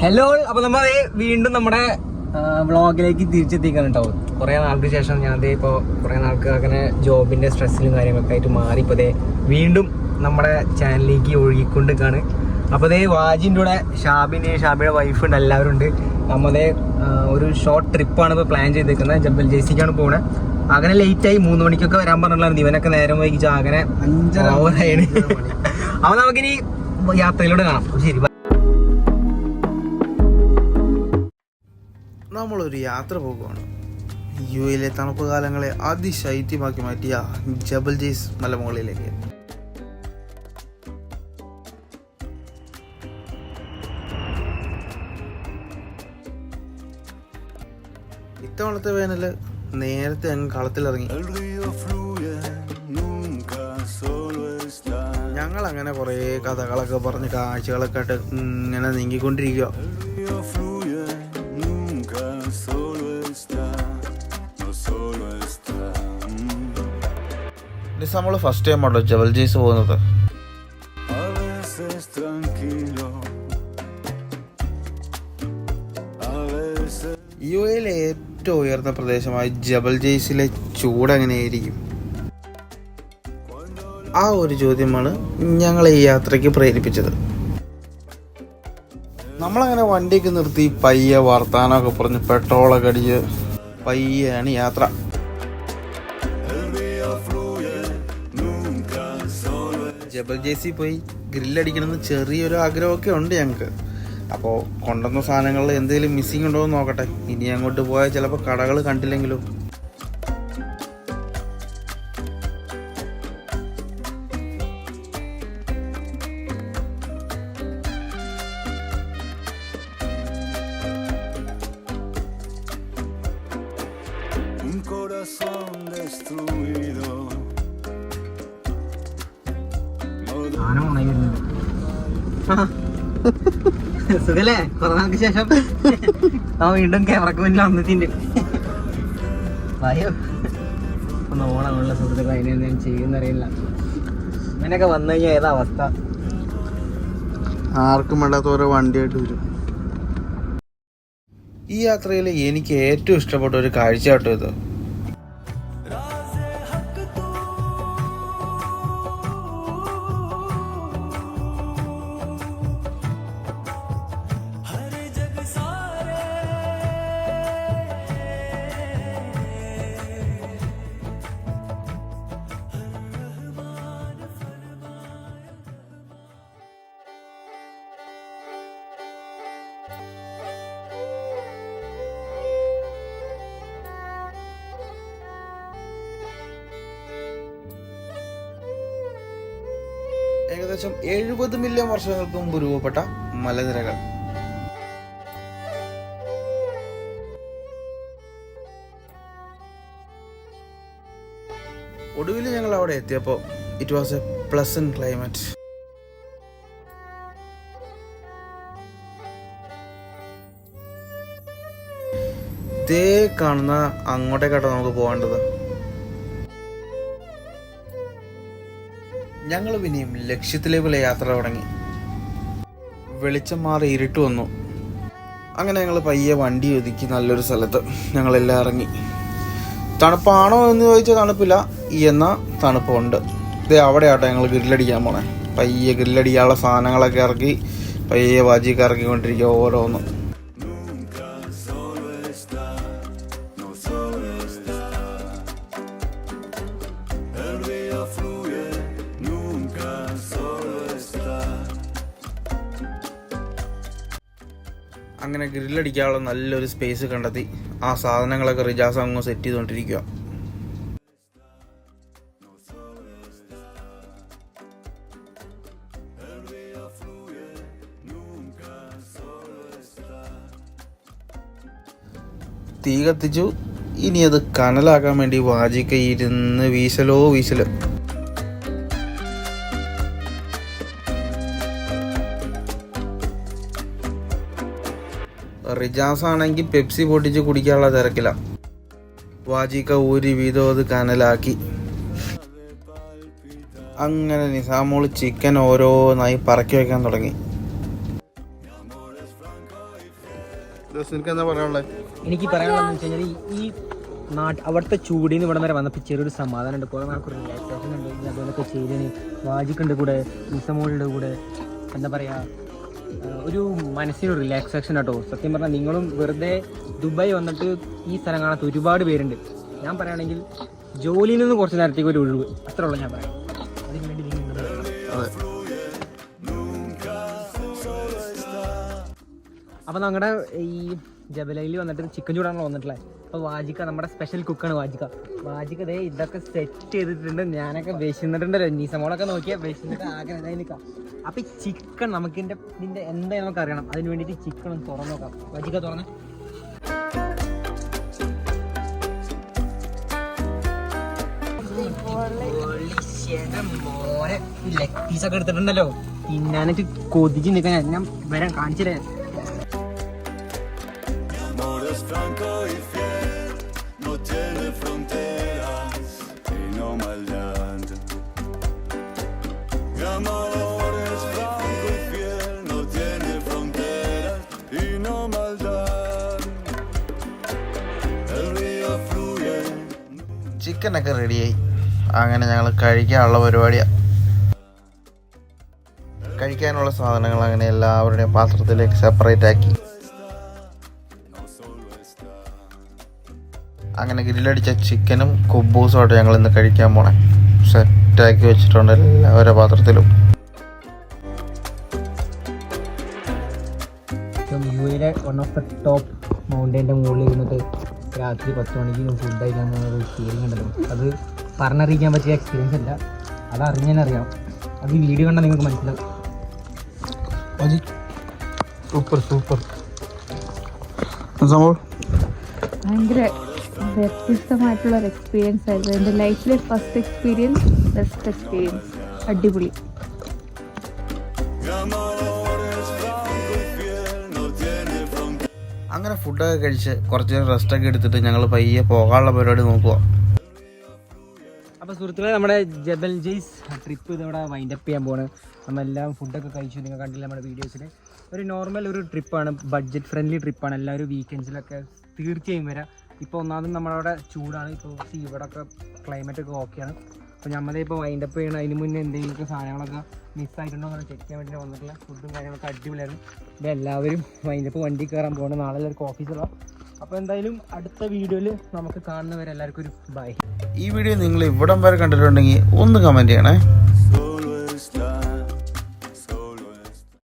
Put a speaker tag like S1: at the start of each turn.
S1: Hello, അപ്പൊ നമ്മൾ വീണ്ടും നമ്മുടെ വ്ളോഗിലേക്ക് തിരിച്ചെത്തിക്കണം കേട്ടോ. കുറെ നാൾക്ക് ശേഷം ഞാൻ ഇപ്പോ കുറെ നാൾക്ക് അങ്ങനെ ജോബിന്റെ സ്ട്രെസ്സിലും കാര്യങ്ങളൊക്കെ ആയിട്ട് മാറി ഇപ്പൊ വീണ്ടും നമ്മുടെ ചാനലിലേക്ക് ഒഴുകിക്കൊണ്ടിരിക്കുകയാണ്. അപ്പൊ വാജിന്റെ കൂടെ ഷാബിയുടെ വൈഫ് ഉണ്ട്, എല്ലാവരും ഉണ്ട്. നമ്മതേ ഒരു ഷോർട്ട് ട്രിപ്പാണ് ഇപ്പൊ പ്ലാൻ ചെയ്തേക്കുന്നത്. ജബൽ ജെയ്സിക്കാണ് പോണേ. അങ്ങനെ ലേറ്റായി 3 മണിക്കൊക്കെ വരാൻ പറഞ്ഞിട്ടുണ്ടായിരുന്നു. ഇവനൊക്കെ നേരം വൈകിച്ച് അങ്ങനെ 5:30 അപ്പൊ നമുക്കിനി യാത്രയിലൂടെ കാണാം. ശരി.
S2: നമ്മളൊരു യാത്ര പോകുകയാണ്. യുഎയിലെ തണുപ്പ് കാലങ്ങളെ അതിശൈത്യമാക്കി മാറ്റിയ ജബൽ ജെയ്സ് മലമുകളിലേക്ക്. ഇത്തവണത്തെ വേനല് നേരത്തെ അങ്ങ് കളത്തിലിറങ്ങി. ഞങ്ങൾ അങ്ങനെ കുറേ കഥകളൊക്കെ പറഞ്ഞ് കാഴ്ചകളൊക്കെ ആയിട്ട് ഇങ്ങനെ നീങ്ങിക്കൊണ്ടിരിക്കുക. നമ്മൾ ഫസ്റ്റ് ടൈം ആണോ ജബൽ ജെയ്സ് പോകുന്നത്. യു എയിലെ ഏറ്റവും ഉയർന്ന പ്രദേശമായ ജബൽ ജെയ്സിലെ ചൂട് എങ്ങനെയായിരിക്കും? ആ ഒരു ചോദ്യമാണ് ഞങ്ങളെ ഈ യാത്രയ്ക്ക് പ്രേരിപ്പിച്ചത്. നമ്മളങ്ങനെ വണ്ടിയൊക്കെ നിർത്തി പയ്യെ വർത്താനമൊക്കെ പറഞ്ഞ് പെട്രോളൊക്കെ അടിച്ച് പയ്യാണ് യാത്ര. ജബൽ ജെയ്സി പോയി ഗ്രില്ലടിക്കണമെന്ന് ചെറിയൊരു ആഗ്രഹമൊക്കെ ഉണ്ട് ഞങ്ങൾക്ക്. അപ്പോൾ കൊണ്ടുവന്ന സാധനങ്ങളിൽ എന്തെങ്കിലും മിസ്സിങ് ഉണ്ടോ എന്ന് നോക്കട്ടെ. ഇനി അങ്ങോട്ട് പോയാൽ ചിലപ്പോൾ കടകൾ കണ്ടില്ലെങ്കിലും.
S1: സുഖല്ലേ? കുറെ നാൾക്ക് ശേഷം വീണ്ടും ക്യാമറക്ക് മുന്നിൽ വന്നിട്ടുണ്ട്. ഭയോ ഒന്ന് ഓണമുള്ള സുഹൃത്തുക്കൾ അതിനെന്തെങ്കിലും ചെയ്യുന്നറിയില്ല. ഇങ്ങനെയൊക്കെ വന്നു കഴിഞ്ഞാൽ ഏതാ അവസ്ഥ?
S2: ആർക്കും വേണ്ടാത്ത ഓരോ വണ്ടിയായിട്ട് വരും. ഈ യാത്രയിൽ എനിക്ക് ഏറ്റവും ഇഷ്ടപ്പെട്ട ഒരു കാഴ്ച കേട്ടോ ഇത്. ഏകദേശം 70 മില്യൺ വർഷങ്ങൾക്ക് മുമ്പ് രൂപപ്പെട്ട മലനിരകൾ. ഒടുവിൽ ഞങ്ങൾ അവിടെ എത്തിയപ്പോൾ it was a pleasant climate. ദേ കാണുന്ന അങ്ങോട്ടേക്കാട്ടോ നമുക്ക് പോകേണ്ടത്. ഞങ്ങൾ പിന്നെയും ലക്ഷ്യത്തിലേക്കുള്ള യാത്ര തുടങ്ങി. വെളിച്ചം മാറി ഇരുട്ട് വന്നു. അങ്ങനെ ഞങ്ങൾ പയ്യെ വണ്ടി ഒതുക്കി നല്ലൊരു സ്ഥലത്ത് ഞങ്ങളെല്ലാം ഇറങ്ങി. തണുപ്പാണോ എന്ന് ചോദിച്ചാൽ തണുപ്പില്ല, എന്നാൽ തണുപ്പുണ്ട്. ഇതേ അവിടെ ആട്ടോ ഞങ്ങൾ ഗ്രില്ലടിക്കാൻ പോണേ. പയ്യെ ഗ്രില്ലടിക്കാനുള്ള സാധനങ്ങളൊക്കെ ഇറക്കി പയ്യെ വാജിയൊക്കെ ഇറക്കിക്കൊണ്ടിരിക്കുക ഓരോന്നും. അങ്ങനെ ഗ്രില്ലടിക്കാനുള്ള നല്ലൊരു സ്പേസ് കണ്ടെത്തി ആ സാധനങ്ങളൊക്കെ റിജാസ് അങ്ങ് സെറ്റ് ചെയ്തുകൊണ്ടിരിക്കുക. തീ കത്തിച്ചു. ഇനി അത് കനലാക്കാൻ വേണ്ടി വാജിക്ക ഇരുന്ന് വീശല്. റിജാസ് ആണെങ്കിൽ പെപ്സി പൊട്ടിച്ച് കുടിക്കാനുള്ള തിരക്കില്ല. വാജിക്ക ഒരു വീതം അത് കനലാക്കി. അങ്ങനെ നിസാമോള് ചിക്കൻ ഓരോന്നായി പറക്കി വെക്കാൻ തുടങ്ങി. നിനക്ക് എന്താ പറയാനുള്ളത്?
S1: എനിക്ക് പറയാനുള്ളതെന്ന് വെച്ച് കഴിഞ്ഞാൽ ഈ അവിടുത്തെ ചൂടിൽ നിന്ന് ഇവിടെ വരെ വന്നപ്പോൾ ചെറിയൊരു സമാധാനം ഉണ്ട്. കുറേ നാൾക്ക് റിലാക്സേഷൻ ഉണ്ട്. ഇനി അതുപോലൊക്കെ ചെയ്തതിന് വാജിക്കുണ്ട് കൂടെ, നിസമോളുടെ കൂടെ, എന്താ പറയുക, ഒരു മനസ്സിനൊരു റിലാക്സേഷൻ കേട്ടോ. സത്യം പറഞ്ഞാൽ നിങ്ങളും വെറുതെ ദുബായ് വന്നിട്ട് ഈ സ്ഥലം കാണാത്ത ഒരുപാട് പേരുണ്ട്. ഞാൻ പറയുകയാണെങ്കിൽ ജോലിയിൽ നിന്ന് കുറച്ച് നേരത്തേക്ക് ഒരു ഒഴിവ്, അത്രേ ഉള്ളൂ ഞാൻ പറയാം. അതിന് വേണ്ടി നിങ്ങൾ അപ്പോൾ നമ്മുടെ ഈ ജബലയിൽ വന്നിട്ട് ചിക്കൻ ചൂടാണല്ലോ വന്നിട്ടുള്ളത്. അപ്പോൾ വാജിക്ക നമ്മുടെ സ്പെഷ്യൽ കുക്കാണ് വാജിക്ക ദേ ഇതൊക്കെ സെറ്റ് ചെയ്തിട്ടുണ്ട്. ഞാനൊക്കെ വിശന്നിട്ടുണ്ടല്ലോ, നീസമോളൊക്കെ നോക്കിയാൽ വിശന്നിട്ട് ആകെ ഇതായി നിൽക്കാം. അപ്പോൾ ഈ ചിക്കൻ നമുക്ക് ഇതിൻ്റെ എന്തായാലും നമുക്ക് അറിയണം. അതിന് വേണ്ടിയിട്ട് ചിക്കൻ ഒന്ന് തുറന്നു നോക്കാം. വാജിക്ക തുറന്ന് മോനെ ലെഗ് പീസൊക്കെ എടുത്തിട്ടുണ്ടല്ലോ, തിന്നാനായിട്ട് കൊതിച്ച് നിൽക്കാൻ ഞാൻ വരാൻ കാണിച്ചില്ലേ.
S3: Franco y fiel, no tiene fronteras y no maldad. Mi amor es franco y fiel, no tiene fronteras y no maldad. El río fluye.
S2: ചിക്കനൊക്കെ റെഡിയായി. അങ്ങനെ ഞങ്ങൾ കഴിക്കാനുള്ള പരിപാടിയാണ്. കഴിക്കാനുള്ള സാധനങ്ങൾ അങ്ങനെ എല്ലാവരുടെയും പാത്രത്തിലേക്ക് സെപ്പറേറ്റ് ആക്കി. അങ്ങനെ ഗ്രില്ലടിച്ച ചിക്കനും കുബൂസുമായിട്ട് ഞങ്ങൾ ഇന്ന് കഴിക്കാൻ പോണേ. സെറ്റാക്കി വെച്ചിട്ടുണ്ട് എല്ലാവരുടെ പാത്രത്തിലും.
S1: യുഎയിലെ വൺ ഓഫ് ദ ടോപ്പ് മൗണ്ടൈൻ്റെ മുകളിൽ ഇരുന്നിട്ട് രാത്രി 10 മണിക്ക് ഫുഡ് കഴിക്കാൻ ഒരു ഫീലിംഗ് ഉണ്ടല്ലോ, അത് പറഞ്ഞറിയിക്കാൻ പറ്റിയ എക്സ്പീരിയൻസ് അല്ല, അത് അറിഞ്ഞാലറിയാം. അത് ഈ വീഡിയോ കണ്ടാൽ നിങ്ങൾക്ക് മനസ്സിലാവും.
S2: സൂപ്പർ സൂപ്പർ
S4: ഭയങ്കര വ്യത്യസ്തമായിട്ടുള്ള ഒരു എക്സ്പീരിയൻസ് ആയിരുന്നു. എൻ്റെ ലൈഫിലെ ഫസ്റ്റ് എക്സ്പീരിയൻസ്, ബെസ്റ്റ് എക്സ്പീരിയൻസ്, അടിപൊളി.
S2: അങ്ങനെ ഫുഡൊക്കെ കഴിച്ച് കുറച്ച് നേരം റെസ്റ്റൊക്കെ എടുത്തിട്ട് ഞങ്ങൾ പയ്യെ പോകാനുള്ള പരിപാടി നോക്കുക.
S1: അപ്പോൾ സുഹൃത്തുക്കളെ, നമ്മുടെ ജബൽ ജെയ്സ് ട്രിപ്പ് ഇതവിടെ വൈൻഡപ്പ് ചെയ്യാൻ പോവാണ്. നമ്മളെല്ലാം ഫുഡൊക്കെ കഴിച്ചു, നിങ്ങൾ കണ്ടില്ല നമ്മുടെ വീഡിയോസിൽ. ഒരു നോർമൽ ഒരു ട്രിപ്പാണ്, ബഡ്ജറ്റ് ഫ്രണ്ട്ലി ട്രിപ്പാണ്. എല്ലാവരും വീക്കെൻഡ്സിലൊക്കെ തീർച്ചയായും വരാം. ഇപ്പോൾ ഒന്നാമതും നമ്മളവിടെ ചൂടാണ്, ഇപ്പോൾ ഇവിടെയൊക്കെ ക്ലൈമറ്റൊക്കെ ഓക്കെയാണ്. അപ്പോൾ നമ്മളെ ഇപ്പോൾ വൈൻഡപ്പ് ചെയ്യണം. അതിന് മുന്നേ എന്തെങ്കിലുമൊക്കെ സാധനങ്ങളൊക്കെ മിസ്സായിട്ടുണ്ടോ എന്ന് ചെക്ക് ചെയ്യാൻ വേണ്ടി വന്നിട്ടില്ല. ഫുഡും കാര്യങ്ങളൊക്കെ അടിപൊളിയായിരുന്നു. ഇപ്പോൾ എല്ലാവരും വൈൻഡപ്പ് വണ്ടി കയറാൻ പോകണം. നാളെ എല്ലാവർക്കും ഓഫീസിലാണ്. അപ്പോൾ എന്തായാലും അടുത്ത വീഡിയോയിൽ നമുക്ക് കാണുന്നവരെ എല്ലാവർക്കും ഒരു ബൈ.
S2: ഈ വീഡിയോ നിങ്ങൾ ഇവിടം വരെ കണ്ടിട്ടുണ്ടെങ്കിൽ ഒന്ന് കമൻറ്റ് ചെയ്യണേ.